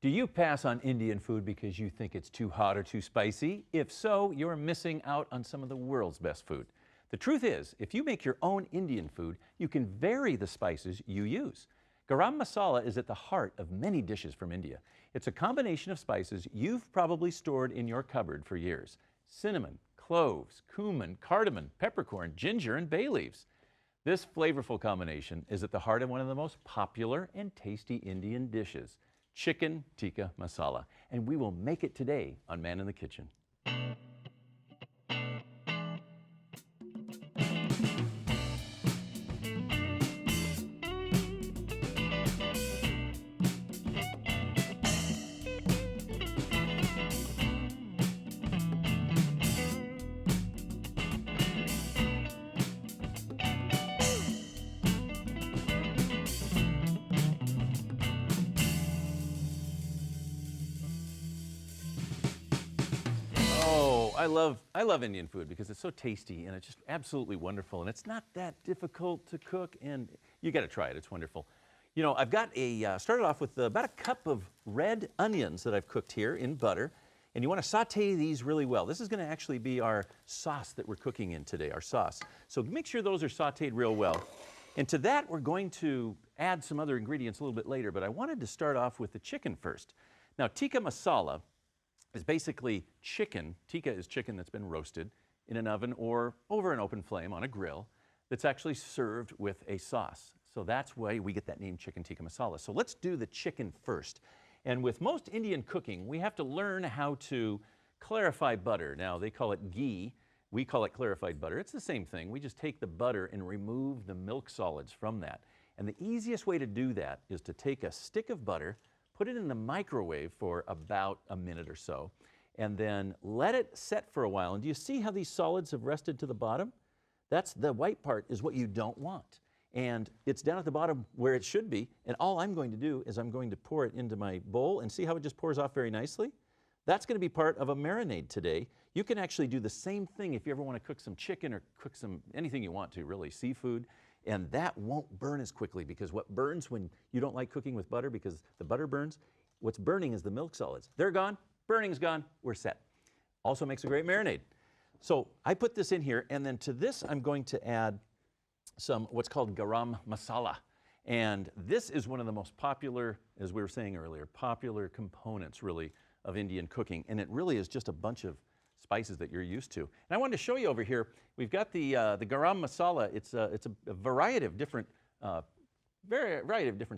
Do you pass on Indian food because you think it's too hot or too spicy? If so, you're missing out on some of the world's best food. The truth is, if you make your own Indian food, you can vary the spices you use. Garam masala is at the heart of many dishes from India. It's a combination of spices you've probably stored in your cupboard for years. Cinnamon, cloves, cumin, cardamom, peppercorn, ginger, and bay leaves. This flavorful combination is at the heart of one of the most popular and tasty Indian dishes, chicken tikka masala. And we will make it today on Man in the Kitchen. I love Indian food because it's so tasty and it's just absolutely wonderful, and it's not that difficult to cook, and you got to try it. It's wonderful. You know, I've got started off with about a cup of red onions that I've cooked here in butter, and you want to saute these really well. This is going to actually be our sauce that we're cooking in today, our sauce. So make sure those are sauteed real well. And to that, we're going to add some other ingredients a little bit later, but I wanted to start off with the chicken first. Now, tikka masala is basically chicken. Tikka is chicken that's been roasted in an oven or over an open flame on a grill that's actually served with a sauce. So that's why we get that name chicken tikka masala. So let's do the chicken first. And with most Indian cooking, we have to learn how to clarify butter. Now, they call it ghee. We call it clarified butter. It's the same thing. We just take the butter and remove the milk solids from that. And the easiest way to do that is to take a stick of butter, put it in the microwave for about a minute or so, and then let it set for a while. And do you see how these solids have rested to the bottom? That's the white part is what you don't want. And it's down at the bottom where it should be. And all I'm going to do is I'm going to pour it into my bowl and see how it just pours off very nicely? That's going to be part of a marinade today. You can actually do the same thing if you ever want to cook some chicken or cook anything you want to, really, seafood. And that won't burn as quickly, because what burns when you don't like cooking with butter, because the butter burns, what's burning is the milk solids. They're gone, burning's gone, we're set. Also makes a great marinade. So I put this in here, and then to this I'm going to add some what's called garam masala. And this is one of the most popular, as we were saying earlier, popular components really of Indian cooking. And it really is just a bunch of spices that you're used to. And I wanted to show you over here, we've got the garam masala. It's a variety of different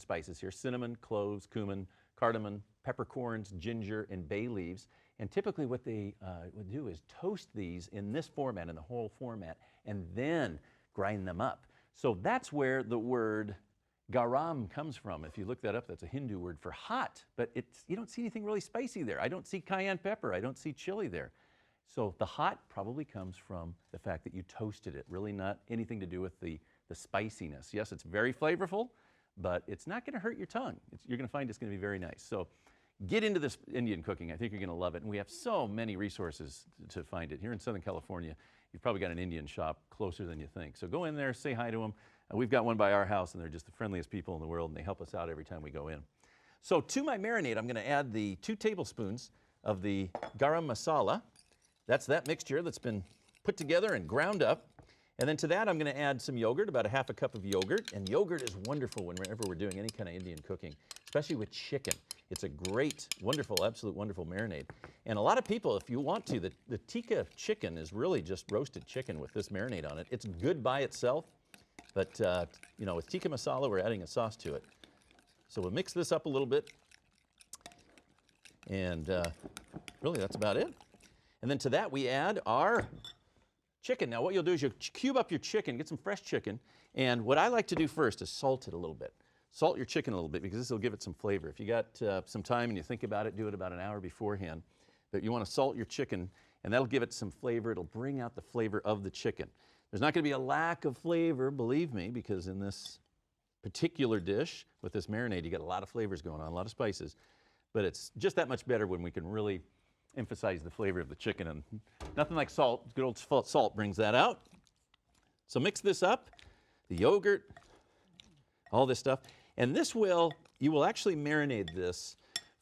spices here: cinnamon, cloves, cumin, cardamom, peppercorns, ginger, and bay leaves. And typically what they would do is toast these in this format, in the whole format, and then grind them up. So that's where the word garam comes from. If you look that up, that's a Hindu word for hot, but you don't see anything really spicy there. I don't see cayenne pepper. I don't see chili there. So the hot probably comes from the fact that you toasted it, really not anything to do with the spiciness. Yes, it's very flavorful, but it's not going to hurt your tongue. You're going to find it's going to be very nice. So get into this Indian cooking. I think you're going to love it. And we have so many resources to find it. Here in Southern California, you've probably got an Indian shop closer than you think. So go in there, say hi to them. We've got one by our house, and they're just the friendliest people in the world, and they help us out every time we go in. So to my marinade, I'm going to add the 2 tablespoons of the garam masala. That's that mixture that's been put together and ground up. And then to that, I'm going to add some yogurt, about a half a cup of yogurt. And yogurt is wonderful whenever we're doing any kind of Indian cooking, especially with chicken. It's a great, wonderful, absolute wonderful marinade. And a lot of people, if you want to, the tikka chicken is really just roasted chicken with this marinade on it. It's good by itself, but you know, with tikka masala, we're adding a sauce to it. So we'll mix this up a little bit. And really, that's about it. And then to that, we add our chicken. Now, what you'll do is you'll cube up your chicken, get some fresh chicken, and what I like to do first is salt it a little bit. Salt your chicken a little bit, because this will give it some flavor. If you got some time and you think about it, do it about an hour beforehand. But you want to salt your chicken, and that'll give it some flavor. It'll bring out the flavor of the chicken. There's not going to be a lack of flavor, believe me, because in this particular dish with this marinade, you got a lot of flavors going on, a lot of spices. But it's just that much better when we can really emphasize the flavor of the chicken, and nothing like salt. Good old salt brings that out. So mix this up, the yogurt, all this stuff, and you will actually marinate this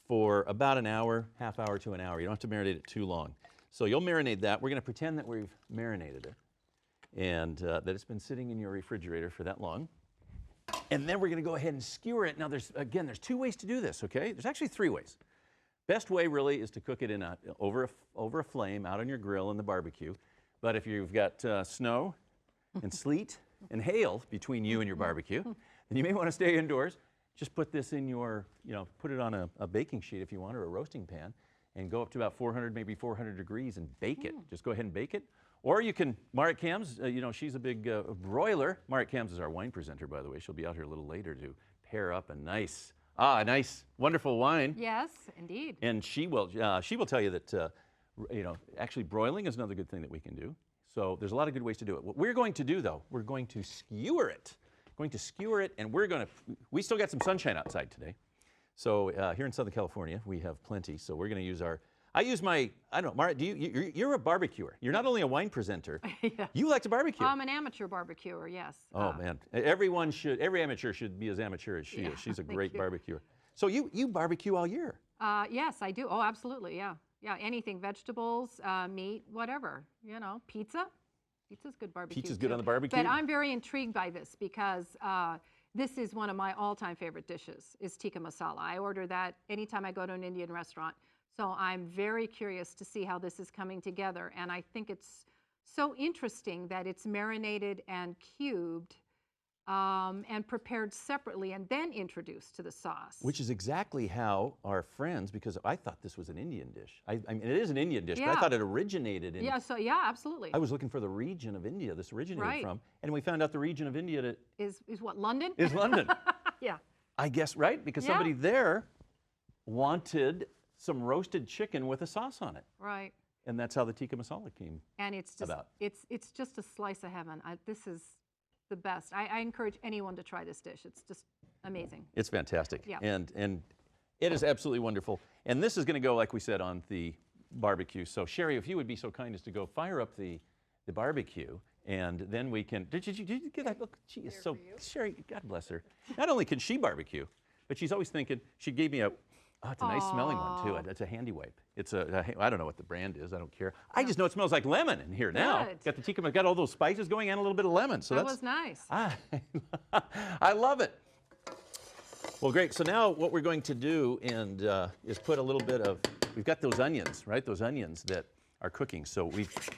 for about an hour, half hour to an hour. You don't have to marinate it too long. So you'll marinate that. We're going to pretend that we've marinated it and that it's been sitting in your refrigerator for that long. And then we're going to go ahead and skewer it. Now, there's two ways to do this, okay? There's actually three ways. Best way, really, is to cook it over a flame out on your grill in the barbecue. But if you've got snow and sleet and hail between you and your barbecue, then you may want to stay indoors. Just put this in your, put it on a baking sheet if you want, or a roasting pan, and go up to about 400, maybe 400 degrees and bake it. Just go ahead and bake it. Or you can, Marit Kams, she's a big broiler. Marit Kams is our wine presenter, by the way. She'll be out here a little later to pair up a nice, wonderful wine. Yes, indeed. And she will tell you that, actually broiling is another good thing that we can do. So there's a lot of good ways to do it. What we're going to do, though, we're going to skewer it. And we still got some sunshine outside today. So here in Southern California, we have plenty. So we're going to use I don't know, Marit, you're a barbecuer. You're not only a wine presenter, Yeah. You like to barbecue. I'm an amateur barbecuer, yes. Oh, man. Every amateur should be as amateur as she is. She's a great barbecuer. So you barbecue all year? Yes, I do. Oh, absolutely, yeah. Yeah, anything, vegetables, meat, whatever, pizza. Pizza's good barbecue. Pizza's good on the barbecue? But I'm very intrigued by this because this is one of my all-time favorite dishes, is Tikka Masala. I order that anytime I go to an Indian restaurant. So I'm very curious to see how this is coming together. And I think it's so interesting that it's marinated and cubed and prepared separately and then introduced to the sauce. Which is exactly how our friends, because I thought this was an Indian dish. I mean, it is an Indian dish, but I thought it originated in... Yeah, absolutely. I was looking for the region of India this originated from, and we found out the region of India is what, London? Is London. Yeah. I guess, right? Because somebody there wanted some roasted chicken with a sauce on it. Right. And that's how the Tikka Masala came And it's just, about. It's just a slice of heaven. This is the best. I encourage anyone to try this dish. It's just amazing. It's fantastic. Yeah. And it is absolutely wonderful. And this is going to go, like we said, on the barbecue. So Sherry, if you would be so kind as to go fire up the barbecue, and then we can, did you get that? Look, she is so, Sherry, God bless her. Not only can she barbecue, but she's always thinking, she gave me it's a nice smelling one too. It's a handy wipe. I don't know what the brand is. I don't care. I just know it smells like lemon in here now. Got the tikka, got all those spices going and a little bit of lemon. So that was nice. I love it. Well, great. So now what we're going to do is put a little bit of, we've got those onions, right? Those onions that are cooking. So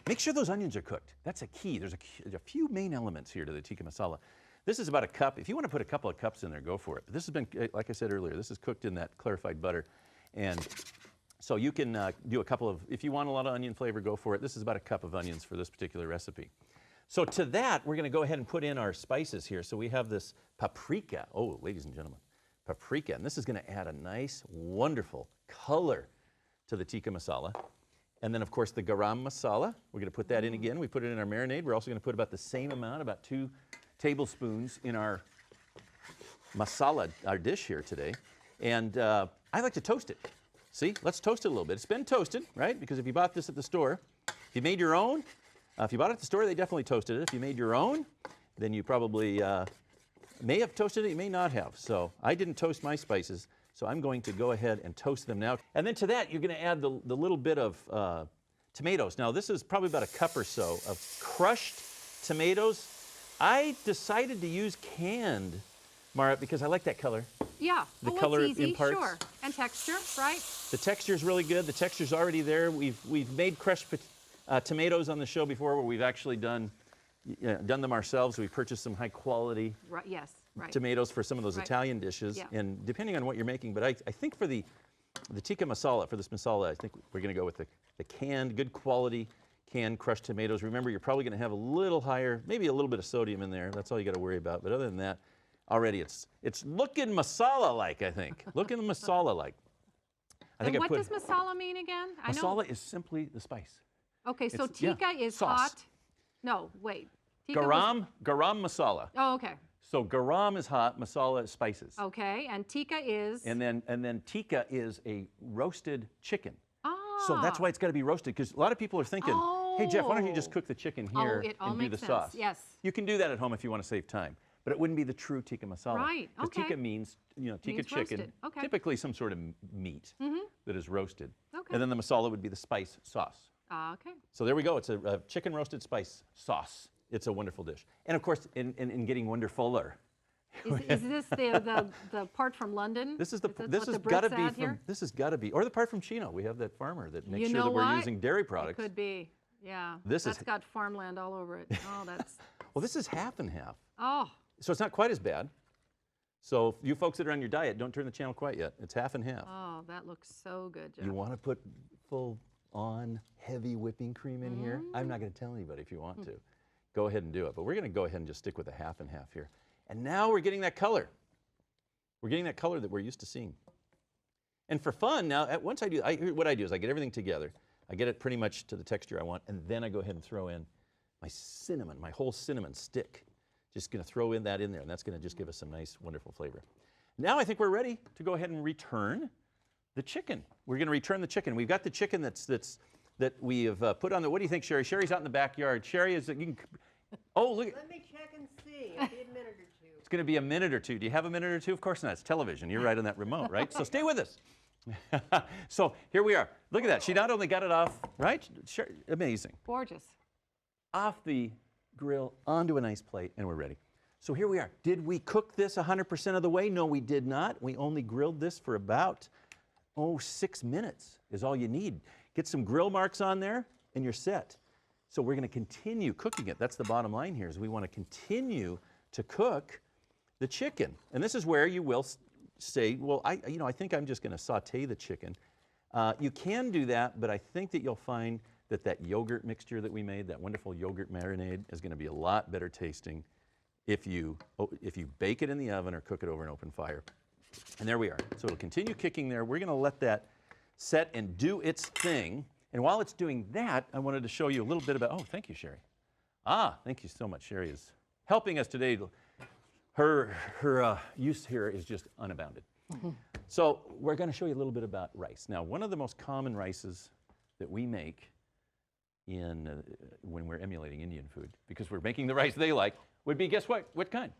make sure those onions are cooked. That's a key. There's a few main elements here to the tikka masala. This is about a cup. If you want to put a couple of cups in there, go for it. This has been, like I said earlier, this is cooked in that clarified butter. And so you can do a couple of, if you want a lot of onion flavor, go for it. This is about a cup of onions for this particular recipe. So to that, we're going to go ahead and put in our spices here. So we have this paprika. Oh, ladies and gentlemen, paprika. And this is going to add a nice, wonderful color to the tikka masala. And then, of course, the garam masala. We're going to put that in again. We put it in our marinade. We're also going to put about the same amount, about 2 tablespoons in our masala, our dish here today. And I like to toast it. See, let's toast it a little bit. It's been toasted, right? Because if you bought this at the store, if you made your own, if you bought it at the store, they definitely toasted it. If you made your own, then you probably may have toasted it, you may not have. So I didn't toast my spices, so I'm going to go ahead and toast them now. And then to that, you're going to add the little bit of tomatoes. Now, this is probably about a cup or so of crushed tomatoes. I decided to use canned, Marit, because I like that color. Yeah, the color it's easy, imparts. Sure. And texture, right? The texture's really good. The texture's already there. We've made crushed tomatoes on the show before, where we've actually done them ourselves. We've purchased some high quality tomatoes for some of those Italian dishes, and depending on what you're making. But I think for the tikka masala, for this masala, I think we're going to go with the canned, good quality canned crushed tomatoes. Remember, you're probably going to have a little higher, maybe a little bit of sodium in there. That's all you got to worry about. But other than that, already it's looking masala-like, I think. Looking masala-like. And what does masala mean again? Masala is simply the spice. Okay, so tikka is sauce. hot. No, wait. Garam masala. Oh, okay. So garam is hot, masala is spices. Okay, and tikka is? And then tikka is a roasted chicken. Ah. So that's why it's got to be roasted, because a lot of people are thinking, hey Jeff, why don't you just cook the chicken here and do the sauce? Yes. You can do that at home if you want to save time. but it wouldn't be the true tikka masala. Right, Because okay. tikka means, tikka Means chicken, roasted, okay. typically some sort of meat that is roasted. Okay. And then the masala would be the spice sauce. Okay. So there we go. It's a chicken roasted spice sauce. It's a wonderful dish. And of course, in getting wonderfuler. Is this the part from London? This is what this the has Brits got to be add from here? this has got to be, or the part from Chino. We have that farmer that makes You sure know that we're what? using dairy It products. could be. Yeah. This That's is- got farmland all over it. Oh, that's. Well, this is half and half, Oh. so it's not quite as bad. So you folks that are on your diet, don't turn the channel quite yet. It's half and half. Oh, that looks so good, Jeff. You want to put full on heavy whipping cream in here? I'm not going to tell anybody if you want to. Go ahead and do it. But we're going to go ahead and just stick with a half and half here. And now we're getting that color. We're getting that color that we're used to seeing. And for fun, now, once I do, what I do is I get everything together. I get it pretty much to the texture I want, and then I go ahead and throw in my cinnamon, my whole cinnamon stick. Just going to throw in that in there, and that's going to just give us some nice, wonderful flavor. Now I think we're ready to go ahead and return the chicken. We're going to return the chicken. We've got the chicken that we have put on the. What do you think, Sherry? Sherry's out in the backyard. Sherry is. You can. Oh, look. Let me check and see. It'll be a minute or two. It's going to be a minute or two. Do you have a minute or two? Of course not. It's television. You're right on that remote, right? So stay with us. So here we are. Look at that. She not only got it off, right? Amazing. Gorgeous. Off the grill, onto a nice plate, and we're ready. So here we are. Did we cook this 100% of the way? No, we did not. We only grilled this for about, 6 minutes is all you need. Get some grill marks on there, and you're set. So we're going to continue cooking it. That's the bottom line here, is we want to continue to cook the chicken. And this is where you will say, well, I think I'm just going to saute the chicken. You can do that, but I think that you'll find that yogurt mixture that we made, that wonderful yogurt marinade, is going to be a lot better tasting if you bake it in the oven or cook it over an open fire. And there we are. So it'll continue kicking there. We're going to let that set and do its thing. And while it's doing that, I wanted to show you a little bit about, thank you, Sherry. Thank you so much. Sherry is helping us today. Her use here is just unbounded. So we're going to show you a little bit about rice. Now, one of the most common rices that we make when we're emulating Indian food, because we're making the rice they like, would be, guess what? What kind?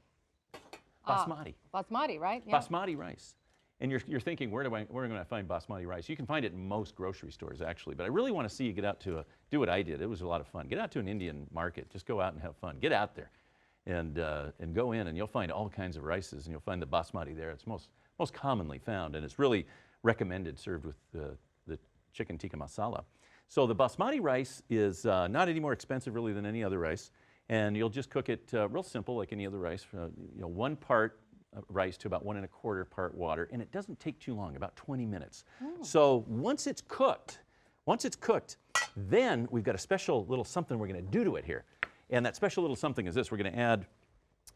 Basmati. Basmati, right? Yeah. Basmati rice. And you're thinking, where am I going to find basmati rice? You can find it in most grocery stores, actually. But I really want to see you get out to do what I did. It was a lot of fun. Get out to an Indian market. Just go out and have fun. Get out there and go in, and you'll find all kinds of rices, and you'll find the basmati there. It's most commonly found, and it's really recommended served with the chicken tikka masala. So the basmati rice is not any more expensive really than any other rice, and you'll just cook it real simple like any other rice. 1 part rice to about 1 1/4 part water, and it doesn't take too long, about 20 minutes. So once it's cooked, then we've got a special little something we're going to do to it here, and that special little something is this: we're going to add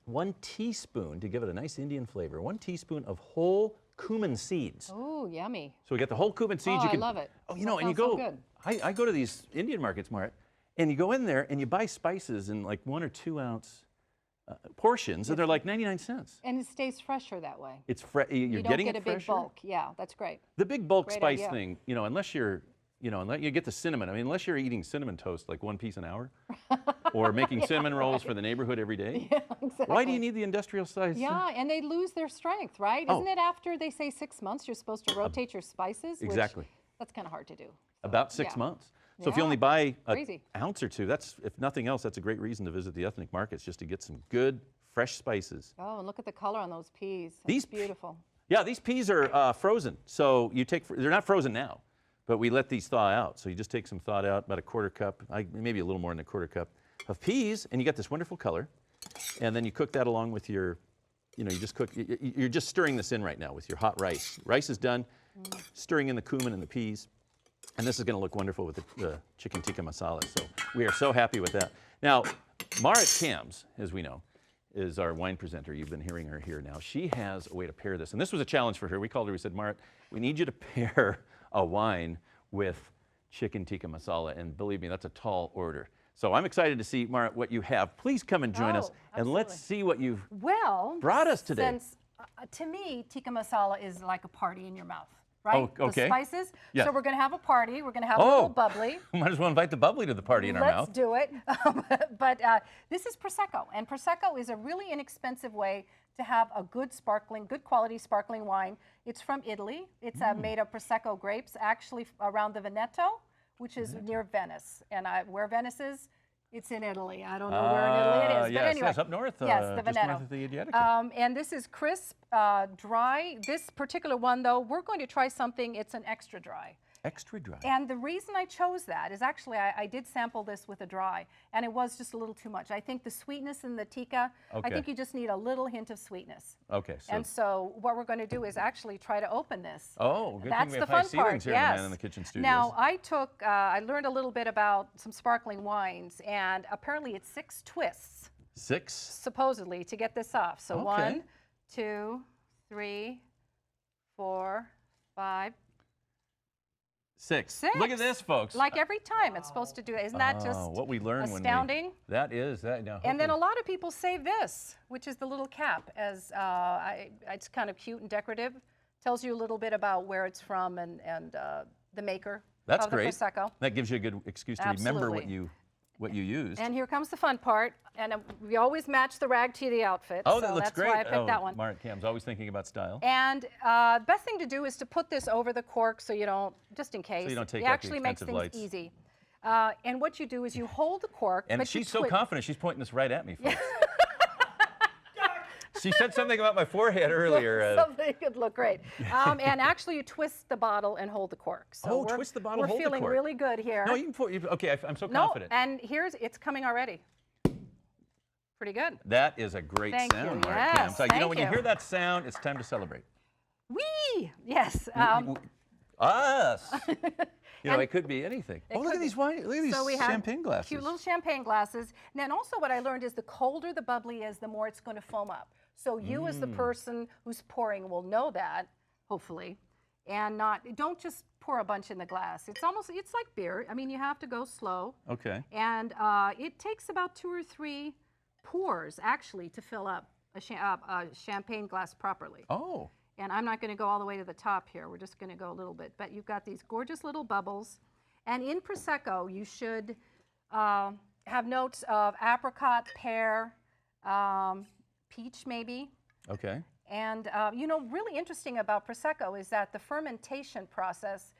1 teaspoon to give it a nice Indian flavor. 1 teaspoon of whole cumin seeds. Oh, yummy. So we got the whole cumin seeds. Oh, You can, I love it. Oh, That and you sounds so go. good. I go to these Indian markets, Marit, and you go in there and you buy spices in like 1 or 2 ounce portions, and they're like 99 cents. And it stays fresher that way. It's you're You don't getting get it a big fresher. bulk. Yeah, that's great. The big bulk Great spice idea. thing, unless you're, unless you get the cinnamon. I mean, unless you're eating cinnamon toast like 1 piece an hour, or making cinnamon rolls for the neighborhood every day. Yeah, exactly. Why do you need the industrial size? Yeah, and they lose their strength, right? Oh. Isn't it after they say 6 months you're supposed to rotate your spices? which- Exactly. That's kind of hard to do. So, About 6 yeah. months. So if you Yeah, only buy an crazy. ounce or two, that's, if nothing else, that's a great reason to visit the ethnic markets, just to get some good, fresh spices. Oh, and look at the color on those peas. That's These beautiful. Yeah, these peas are frozen. So they're not frozen now, but we let these thaw out. So you just take some thawed out, about a 1/4 cup, maybe a little more than a 1/4 cup of peas, and you got this wonderful color. And then you cook that along with your, you're just stirring this in right now with your hot rice. Rice is done, stirring in the cumin and the peas. And this is going to look wonderful with the chicken tikka masala. So we are so happy with that. Now, Marit Kams, as we know, is our wine presenter. You've been hearing her here now. She has a way to pair this. And this was a challenge for her. We called her, we said, Marit, we need you to pair a wine with chicken tikka masala. And believe me, that's a tall order. So I'm excited to see, Marit, what you have. Please come and join us. And let's see what you've Well, brought us today. Since to me, tikka masala is like a party in your mouth. right? Oh, okay. The spices. Yeah. So we're going to have a party. We're going to have a little bubbly. Might as well invite the bubbly to the party in our Let's mouth. do it. But this is Prosecco, and Prosecco is a really inexpensive way to have a good quality sparkling wine. It's from Italy. It's made of Prosecco grapes, actually around the Veneto, which is near Venice. And where Venice is, it's in Italy. I don't know where in Italy it is, Yes, but anyway. yes, up north. Yes, the just Veneto. north of the Adriatic. And this is crisp, dry. This particular one, though, we're going to try something. It's an extra dry. Extra dry. And the reason I chose that is actually I did sample this with a dry, and it was just a little too much. I think the sweetness in the Tikka, I think you just need a little hint of sweetness. Okay. And so what we're going to do is actually try to open this. Oh, good That's thing we the have high fun ceilings part. here in the Man in the Kitchen studios. Now I learned a little bit about some sparkling wines, and apparently it's 6 twists. 6? Supposedly to get this off. So Okay. 1, 2, 3, 4, 5. 6. Look at this, folks. Like every time it's supposed to do it. Isn't that just what we learn astounding? when we... That is. That, now, And then a lot of people save this, which is the little cap, as it's kind of cute and decorative. Tells you a little bit about where it's from and the maker That's of the great. Prosecco. That gives you a good excuse to remember what Absolutely. you used. And here comes the fun part. And we always match the rag to the outfit. Oh, so that looks that's great. why I picked that one. Mark Cam's always thinking about style. And best thing to do is to put this over the cork so you don't, just in case. you don't take it out the actually makes expensive things lights. easy. And what you do is you hold the cork. And but she's you so confident, she's pointing this right at me, folks. She said something about my forehead earlier. Something could look great. And actually, you twist the bottle and hold the cork. So twist the bottle, we're hold the feeling cork. really good here. No, you can put, okay, I'm so No, confident. and it's coming already. Pretty good. That is a great Thank sound, you. Mark Yes, Cam. So, thank when you you. hear that sound, it's time to celebrate. Whee! Yes. Us. It could be anything. Oh, look at these wine. Look at these So we have champagne glasses. cute little champagne glasses. And then also what I learned is the colder the bubbly is, the more it's going to foam up. So you as the person who's pouring will know that, hopefully, and don't just pour a bunch in the glass. It's like beer. I mean, you have to go slow. Okay. And it takes about 2 or 3 pours, actually, to fill up a champagne glass properly. Oh. And I'm not going to go all the way to the top here. We're just going to go a little bit. But you've got these gorgeous little bubbles. And in Prosecco, you should have notes of apricot, pear, peach maybe. Okay. And, really interesting about Prosecco is that the fermentation process,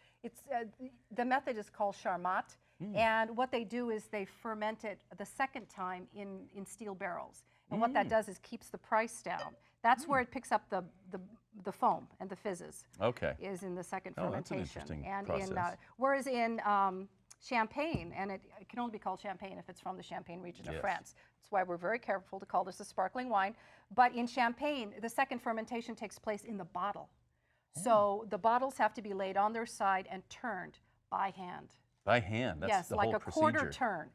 the method is called Charmat. And what they do is they ferment it the second time in steel barrels. And what that does is keeps the price down. That's where it picks up the foam and the fizzes. Okay. Is in the second Oh, that's an fermentation. interesting And process. whereas in champagne, and it can only be called champagne if it's from the Champagne region of Yes. France. That's why we're very careful to call this a sparkling wine. But in champagne, the second fermentation takes place in the bottle. So the bottles have to be laid on their side and turned by hand. By hand. That's Yes, the like whole a procedure. quarter turn,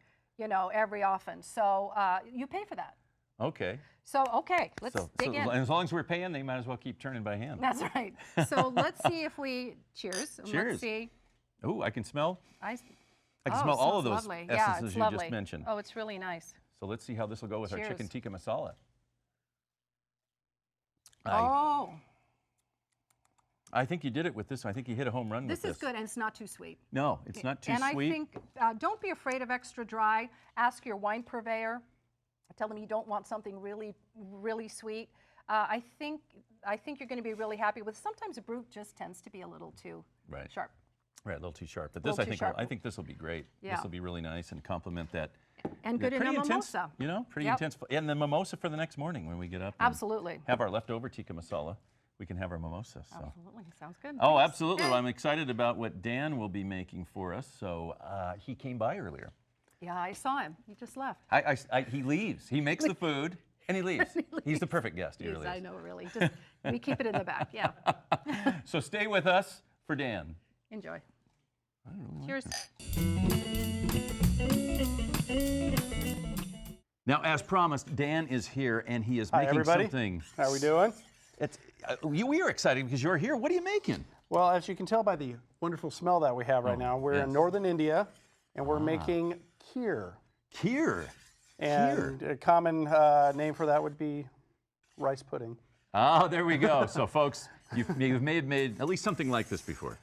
every often. So you pay for that. Okay. So, okay, let's dig in. And as long as we're paying, they might as well keep turning by hand. That's right. So let's see if we, cheers. And Cheers. Let's see. Ooh, I can smell. I can smell all of smells those lovely. essences it's you lovely. just mentioned. Oh, it's really nice. So let's see how this will go with our Cheers. chicken tikka masala. I think you did it with this one. I think you hit a home run with This this. is good, and it's not too sweet. No, it's not too and sweet. I think, don't be afraid of extra dry. Ask your wine purveyor. Tell them you don't want something really, really sweet. I think you're going to be really happy with. Sometimes a brut just tends to be a little too sharp. Right, a little too sharp. But Little this, too sharp. I think this will be great. Yeah. This will be really nice and complement that. And good in a pretty intense, mimosa. pretty Yep. intense. And the mimosa for the next morning when we get up. And Absolutely. have our leftover tikka masala. We can have our mimosa. So. Absolutely. Sounds good. Oh, Thanks. absolutely. Well, I'm excited about what Dan will be making for us. So he came by earlier. Yeah, I saw him. He just left. He leaves. He makes the food and he leaves. He's the perfect guest. He Yes, really I is. know, really. Just, we keep it in the back. Yeah. So stay with us for Dan. Enjoy. Really Cheers. Now, as promised, Dan is here and he is Hi, making everybody. something. How are we doing? It's we are excited because you're here. What are you making? Well, as you can tell by the wonderful smell that we have right now, we're yes. in northern India, and we're making kheer. Kheer. And a common name for that would be rice pudding. Oh, there we go. So, folks, You may have made at least something like this before.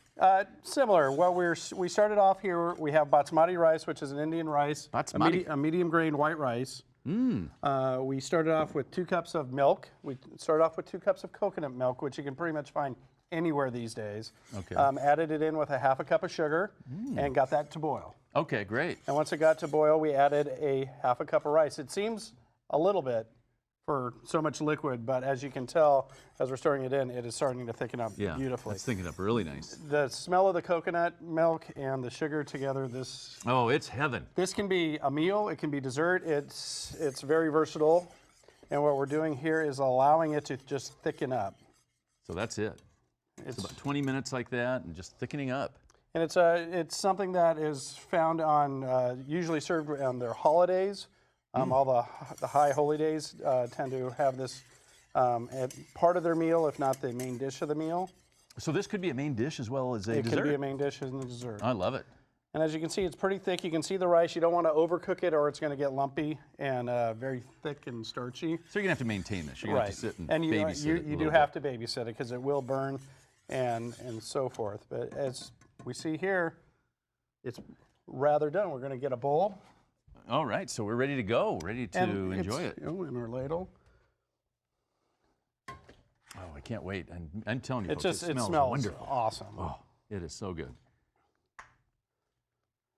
Similar. Well, we started off here. We have basmati rice, which is an Indian rice, Basmati. a medium grain white rice. We started off with 2 cups of milk. We started off with 2 cups of coconut milk, which you can pretty much find anywhere these days. Okay. Added it in with a half a cup of sugar and got that to boil. Okay, great. And once it got to boil, we added a half a cup of rice. It seems a little bit for so much liquid, but as you can tell, as we're stirring it in, it is starting to thicken up Yeah, beautifully. it's thickened up really nice. The smell of the coconut milk and the sugar together, Oh, it's heaven. this can be a meal, it can be dessert, it's very versatile. And what we're doing here is allowing it to just thicken up. So that's it. It's about 20 minutes like that and just thickening up. And it's something that is found on, usually served on their holidays. All the high holy days tend to have this at part of their meal, if not the main dish of the meal. So this could be a main dish as well as a It dessert? could be a main dish and a dessert. I love it. And as you can see, it's pretty thick. You can see the rice. You don't want to overcook it or it's going to get lumpy and very thick and starchy. So you're going to have to maintain this. You're going to have to sit and you babysit it a do little have bit. to babysit it because it will burn and so forth. But as we see here, it's rather done. We're going to get a bowl. All right, so we're ready to go, ready to and enjoy it's, it. In our ladle. Oh, I can't wait. I'm telling you, It folks, just it smells wonderful. awesome. Oh, it is so good.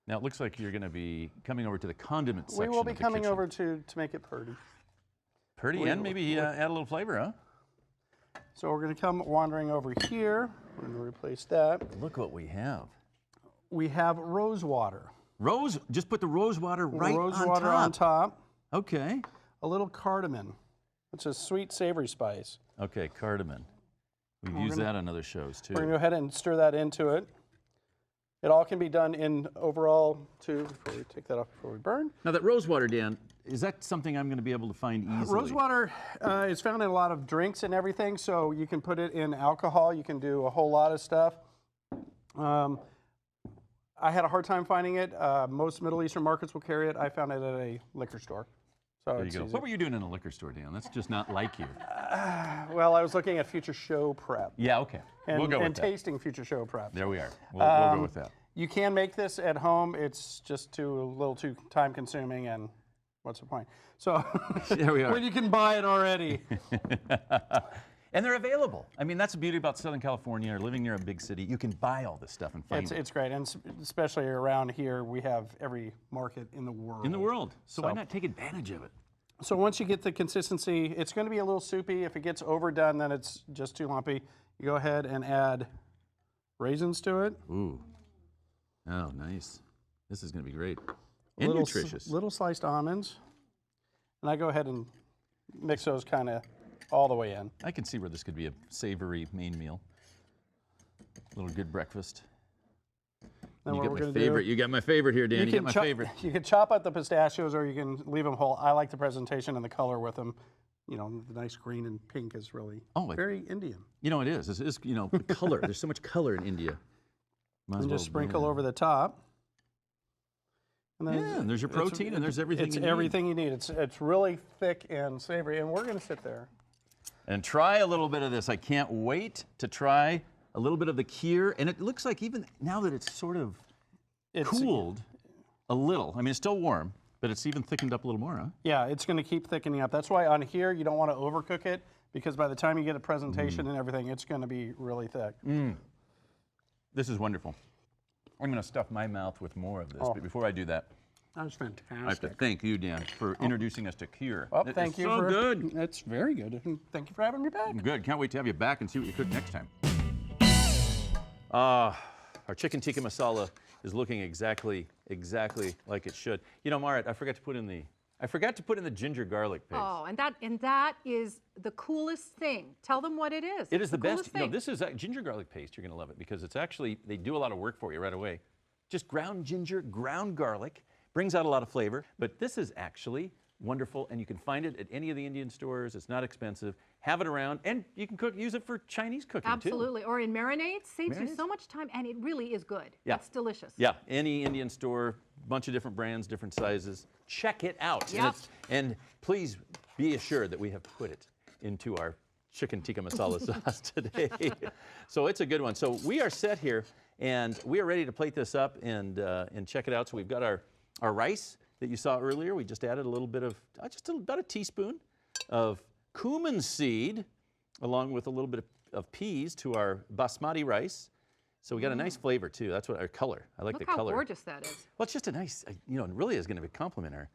Now, it looks like you're going to be coming over to the condiment section. We will be of the coming kitchen. over to make it pretty. Pretty, and maybe add a little flavor, huh? So we're going to come wandering over here. We're going to replace that. Look what we have. We have rose water. Rose, just put the rose water right rose on water top. on top. Okay. A little cardamom, which is sweet, savory spice. Okay, cardamom. We've used that on other shows, too. We're going to go ahead and stir that into it. It all can be done in overall, too, before we take that off before we burn. Now, that rose water, Dan, is that something I'm going to be able to find easily? Rose water is found in a lot of drinks and everything, so you can put it in alcohol. You can do a whole lot of stuff. I had a hard time finding it. Most Middle Eastern markets will carry it. I found it at a liquor store. So There you it's go. easy. What were you doing in a liquor store, Dan? That's just not like you. Well, I was looking at future show prep. Yeah, okay. And, we'll go with and that. tasting future show prep. There we are. We'll go with that. You can make this at home. It's just a little too time consuming, and what's the point? So There we are. when you can buy it already. And they're available. I mean, that's the beauty about Southern California or living near a big city. You can buy all this stuff and find it. It's great, and especially around here, we have every market in the world. In the world. So why So- not take advantage of it? So once you get the consistency, it's going to be a little soupy. If it gets overdone, then it's just too lumpy. You go ahead and add raisins to it. Ooh. Oh, nice. This is going to be great. And little, nutritious. Little sliced almonds. And I go ahead and mix those kind of all the way in. I can see where this could be a savory main meal. A little good breakfast. Then You what got we're my going to favorite. do, You got my favorite here, Dan. You got my favorite. You can chop out the pistachios or you can leave them whole. I like the presentation and the color with them. You know, the nice green and pink is really very Indian. You know, it is. It is, you know, the color. There's so much color in India. Might as And well just sprinkle burn. over the top. And Yeah, and there's your protein and there's everything It's you need. everything you need. It's really thick and savory, and we're going to sit there. And try a little bit of this. I can't wait to try a little bit of the kheer. And it looks like even now that it's sort of cooled a little. I mean, it's still warm, but it's even thickened up a little more, huh? Yeah, it's going to keep thickening up. That's why on here you don't want to overcook it, because by the time you get a presentation and everything, it's going to be really thick. This is wonderful. I'm going to stuff my mouth with more of this. But before I do that, That was I have to fantastic. thank you, Dan, for introducing us to kheer. Well, It thank is you. so good. It's very good. Thank you for having me back. Good. Can't wait to have you back and see what you cook next time. Our chicken tikka masala is looking exactly like it should. You know, Marit, I forgot to put in the ginger garlic paste. Oh, and that is the coolest thing. Tell them what it is. It is the best. coolest You know, thing. this is ginger garlic paste. You're going to love it because it's actually, they do a lot of work for you right away. Just ground ginger, ground garlic, brings out a lot of flavor. But this is actually wonderful, and you can find it at any of the Indian stores. It's not expensive. Have it around, and you can use it for Chinese cooking too. Absolutely. Or in marinades, saves you Marinades? so much time, and it really is good. Yeah. It's delicious. Yeah, any Indian store, bunch of different brands, different sizes. Check it out. Yep. And please be assured that we have put it into our chicken tikka masala sauce today. So it's a good one. So we are set here, and we are ready to plate this up and check it out. So we've got our rice that you saw earlier. We just added a little bit of, about a teaspoon of cumin seed, along with a little bit of peas to our basmati rice. So we got a nice flavor too. That's what our color. I like Look the how color. gorgeous that is. Well, it's just a nice, it really is going to complement our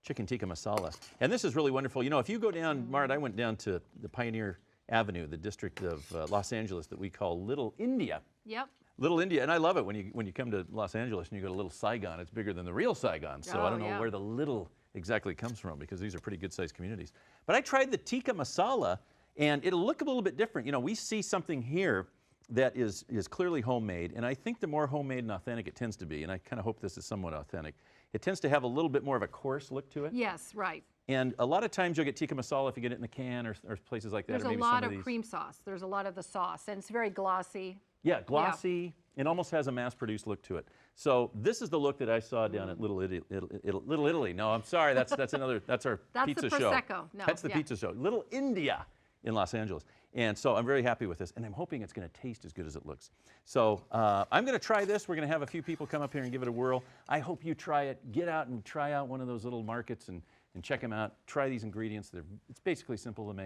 chicken tikka masala. And this is really wonderful. You know, if you go down, Mart, I went down to the Pioneer Avenue, the district of Los Angeles that we call Little India. Yep. Little India, and I love it when you come to Los Angeles and you go to Little Saigon. It's bigger than the real Saigon, so I don't know where the little exactly comes from, because these are pretty good-sized communities. But I tried the tikka masala, and it'll look a little bit different. You know, we see something here that is clearly homemade, and I think the more homemade and authentic it tends to be, and I kind of hope this is somewhat authentic, it tends to have a little bit more of a coarse look to it. Yes, right. And a lot of times you'll get tikka masala if you get it in the can or places like that. There's or a maybe lot some of these. cream sauce. There's a lot of the sauce, and it's very glossy. Yeah, glossy. It almost has a mass-produced look to it. So this is the look that I saw down at Little Italy. No, I'm sorry. That's another. That's our pizza the show. Prosecco. No, that's the pizza show. Little India in Los Angeles. And so I'm very happy with this, and I'm hoping it's going to taste as good as it looks. So I'm going to try this. We're going to have a few people come up here and give it a whirl. I hope you try it. Get out and try out one of those little markets and check them out. Try these ingredients. It's basically simple to make.